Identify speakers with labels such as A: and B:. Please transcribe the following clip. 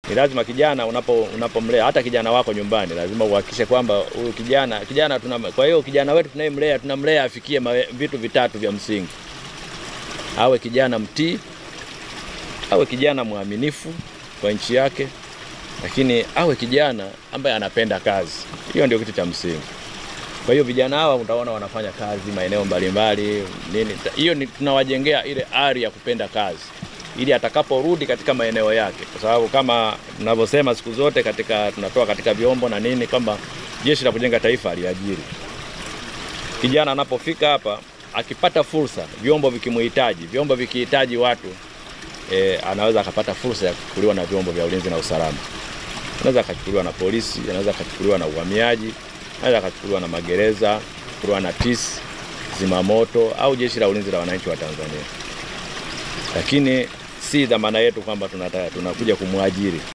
A: Ni lazima kijana unapomlea, hata kijana wako nyumbani, lazima uhakikishe kwamba huyu kijana kwa hiyo kijana wetu tunamlea afikie vitu vitatu vya msingi. Awe kijana mtii, awe kijana mwaminifu kwa nchi yake, lakini awe kijana ambaye anapenda kazi. Hiyo ndio kitu cha msingi. Kwa hiyo vijana hawa utaona wanafanya kazi maeneo mbalimbali nini. Hiyo ni tunawajengea ile ari ya kupenda kazi, ili atakaporudi katika maeneo yake, kwa sababu kama tunavyosema siku zote tunatoa katika vyombo na nini kwamba Jeshi la Kujenga Taifa aliajiri. Kijana anapofika hapa akipata fursa, vyombo vikihitaji watu, anaweza akapata fursa ya kuchukuliwa na vyombo vya ulinzi na usalama. Anaweza akachukuliwa na polisi, anaweza akachukuliwa na uhamiaji, anaweza akachukuliwa na magereza, kuchukuliwa na TIS, zimamoto au Jeshi la Ulinzi la Wananchi wa Tanzania. Lakini si dhamana yetu kwamba tunakuja kumwajiri.